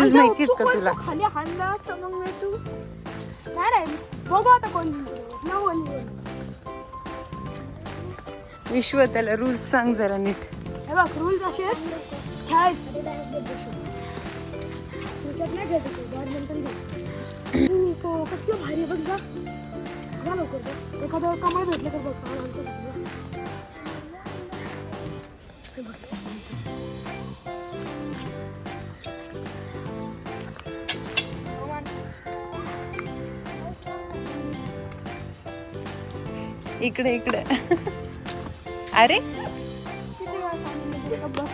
Rules माहिती आहेत का तुला? खाली हाणला तर मग नाही तू नाही बघू आता कोण विश्व त्याला रूल्स सांग जरा नीट. हे बघ रूल्स असे खेळायचं क्रिकेट नाही खेळायचं बॅडमिंटन खेळ कसलं भारी बघ जा लवकर एखादं कमाल भेटलं तर बघ इकडे इकडे अरे किती वेळा सांगितलं बस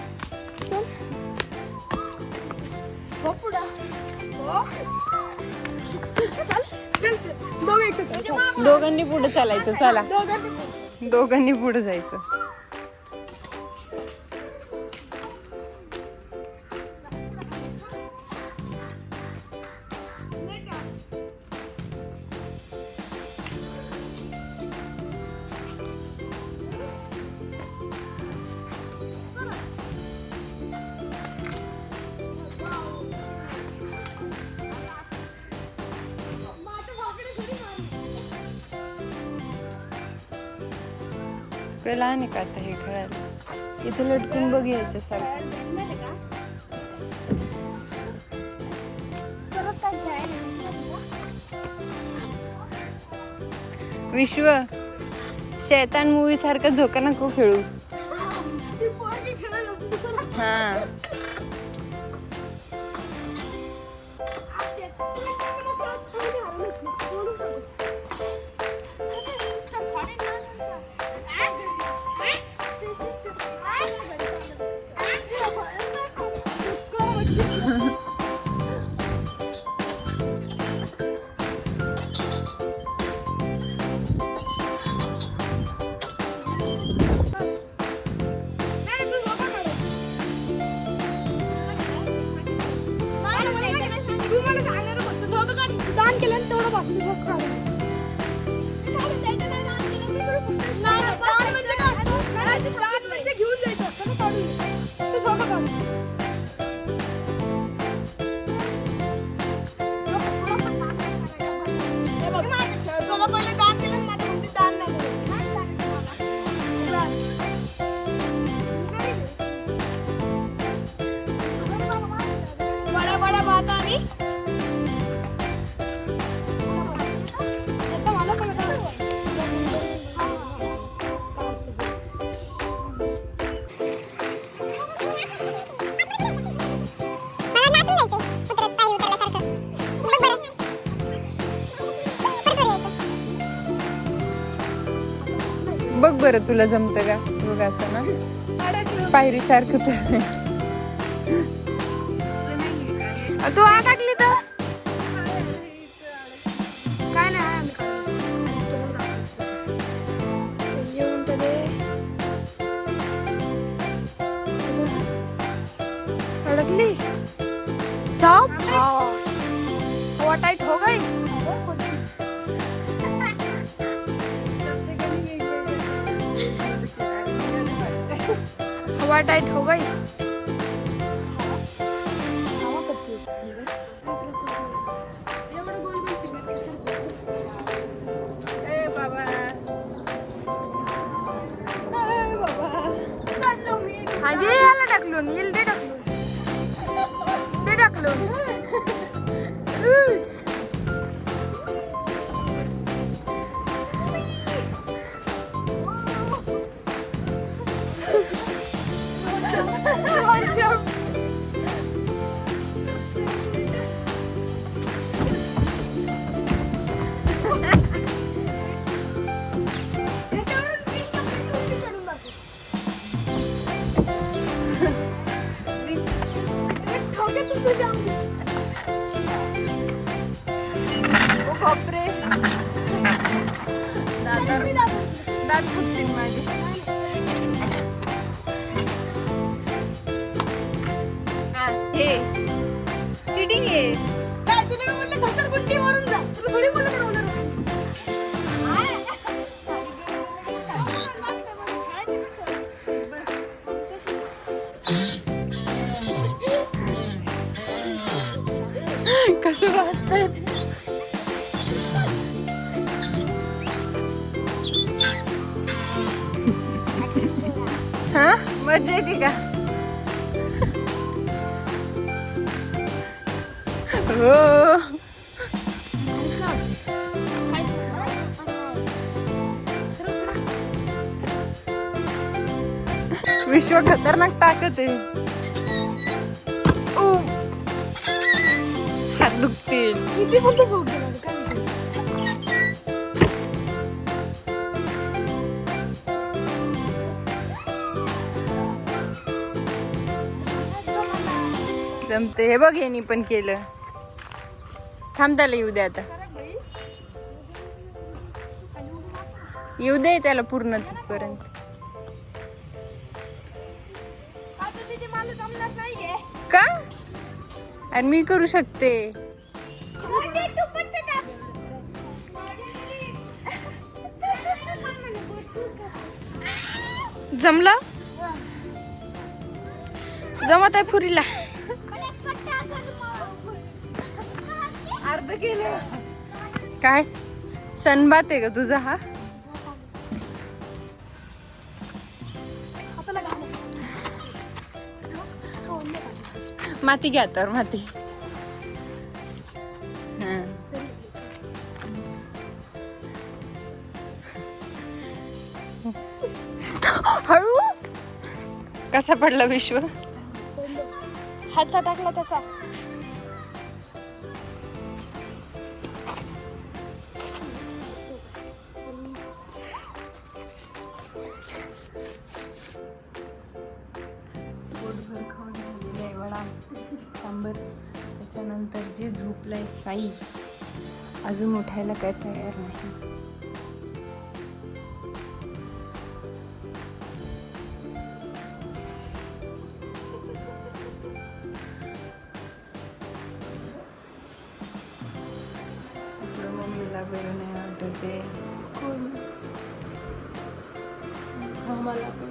चल हो पुढं हो चल दोघं एक सेकंड दोघांनी पुढे चालायचं. चला दोघांनी पुढे जायचं. लहान आहे का आता हे खेळायला? इथे लटकून बघ यायचं सारखं. विश्व शैतान मूवी सारखं झोका नको खेळू. हा दान केलं तेवढं पासून घेऊन जायचं असतं काढून पहिले दान केलं माझ्या म्हणते दान नाही बड्या बड्या बात आणि बघ बरं तुला जमतं का? बघ असं ना पायरी सारखं तू अडकली तर काय नाही येऊन तरी अडकली चौप हवा टाइट हो गई. हवा टाइट हो गई. आधी याला टाकलो येईल ते टाकलो बापरे दात फुटतील माझे. हे चिटिंग आहे. काय तुला बोलले घसरगुंडी मारून जा तुला थोडी बोलले तर होणार कसं वाटतंय. हा मजा येते का? हो विश्व खतरनाक ताकद आहे. ओ, हात दुखतील. किती पण झोप गेला काय विषय. जमते. हे बघ यांनी पण केलं. थांब त्याला येऊ दे आता. येऊ दे त्याला पूर्ण तिथपर्यंत. का? आणि मी करू शकते. जमलं? जमत आहे पुरीला. अर्ध केलं. काय सनबात आहे का तुझा हा? माती घ्या तर माती. हळू. कसा पडला विश्व? हातचा टाकला त्याचा. पोटभर खाऊन झालेलं आहे वडा सांबर. त्याच्यानंतर जे झोपलाय साई अजून उठायला काय तयार नाही. इकडं मम्मीला बरं नाही वाटत आहे. मला पण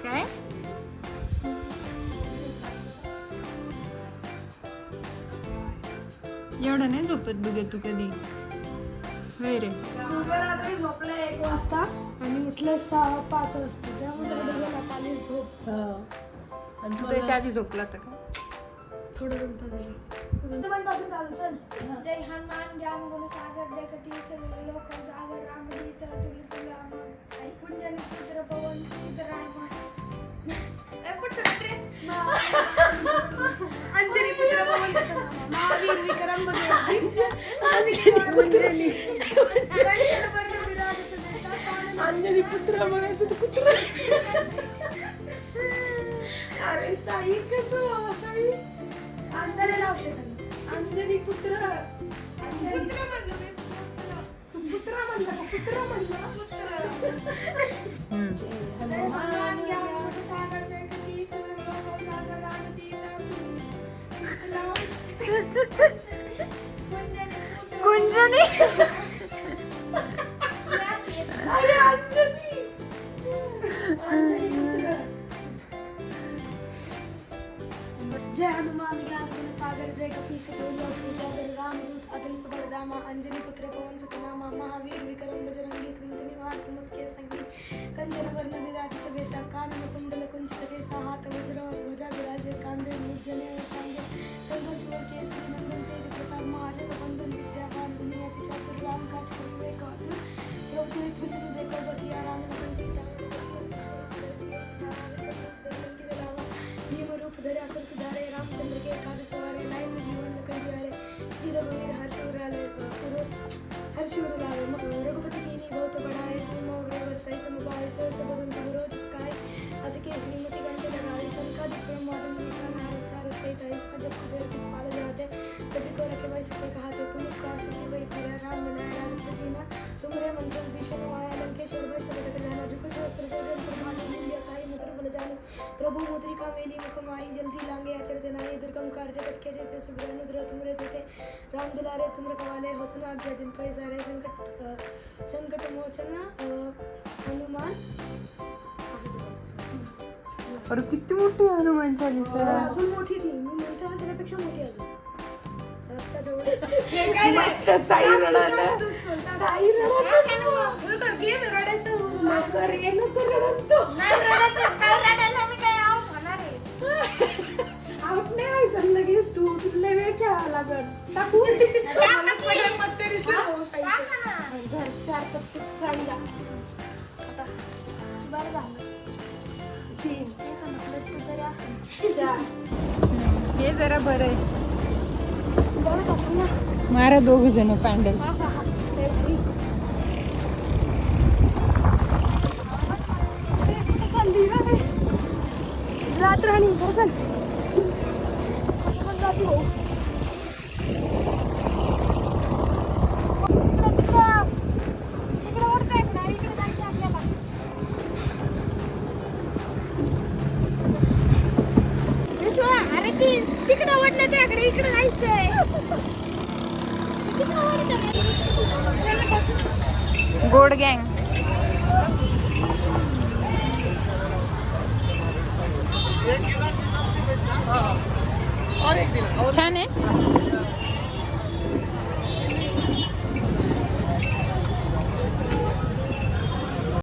काय? एवढं नाही झोपत बघ तू कधी. होय रे. रात्री झोपला 1 वाजता आणि उठले 5 वाजता. त्यामुळे पाणी झोप. आणि तू त्याच्या आधी झोपला होता का? थोडं नंतर चालू चल. जय हनुमान ज्ञान गुण सागर जय कथी लोक जागर रामदीत तुल तुला कुंजन पुत्र पवन सुतरामा अंजनी पुत्र पवन सुतरामा महावीर विक्रम बजरंगी अंजनी पुत्र म्हणायचं तर कुत्र. अरे साई कसं साई अंजनी नाव शेतात अंजनी पुत्र. पुत्र म्हणलं मी. तू पुत्र म्हणला का? पुत्र म्हणला हनुमान ज्ञान सागर जय कथी लोक जागर रामदीत कुंजनी. अरे अंजनी पुत्र. जय हनुमान ज्ञान गुण सागर जय कपीश लोक जागर रामदूत अतुलित बलधामा अंजनी पुत्र पवन सुतनामा महावीर विक्रम बजरंगी कुंजनी वास मुख्य संगी कंचन वर्ण विराज सभेसा कानन कुंडल कुंचित केसा हाथ वज्र ध्वजा विराजे कांधे मुजने सांगे सर्वश्वर केसरी नंदन तेज प्रताप महाजन वंदन विद्यावान दुनियाति चातुर राम काज करिवे कातुर प्रभु एक विष्णु देखो बसिया राम लखन सीता भीम रूप धरे असुर सुधारे रामचंद्र के काज सवारे लाए सजीवन लखन जियारे श्री रघुवीर हर्ष उर लाए रघुपति कीनी बहुत बढ़ाए तुम वर्तई समुदाय सहस बदन तुमरो जिसकाय अस के श्रीमती कंठ लगाए शंकादिक ब्रह्मादम निशान हारत सारत सहित ऐसा जब कुबेर दिखपाल जाते तभी को रखे भाई सके कहाते तुम उपकार सुखी वही तेरा राम मिलाए राजपति ना तुमरे मंत्र भीषण माया लंकेश्वर भाई सब जगत जाना जुकुश वस्त्र जो जन प्रभानी मूल्य काई मुद्र बल जानो प्रभु मुद्रिका मेली मुखमाई जल्दी लांगे अचर जनाई दुर्गम कार जगत के जेते सुग्रह नुद्र तुमरे देते राम दुलारे तुमरे कवाले होतन आज्ञा दिन पै सारे संकट मोचन हनुमान अरे किती मोठी हनुमान चालीसा. अजून मोठी ती मी म्हणते ना त्याच्यापेक्षा मोठी अजून रस्ता जवळ मस्त साई रडायला. साई गेम रडायचं आउट नाही व्हायचं लगेच. तू तुला वेळ खेळावा लागत. टाकू घर 4 कप साईला बरं झालं 3 तरी असतं 4 हे जरा बरं आहे. बरं असं ना मारा दोघ जण पॅन्डल. रात राणी चल जाती हो तिकडे ओढताय ना इकडे जायचं आपल्याला अरे ती तिकडे ओढलं त्याकडे इकडे जायचंय गोड गँग. छान आहे.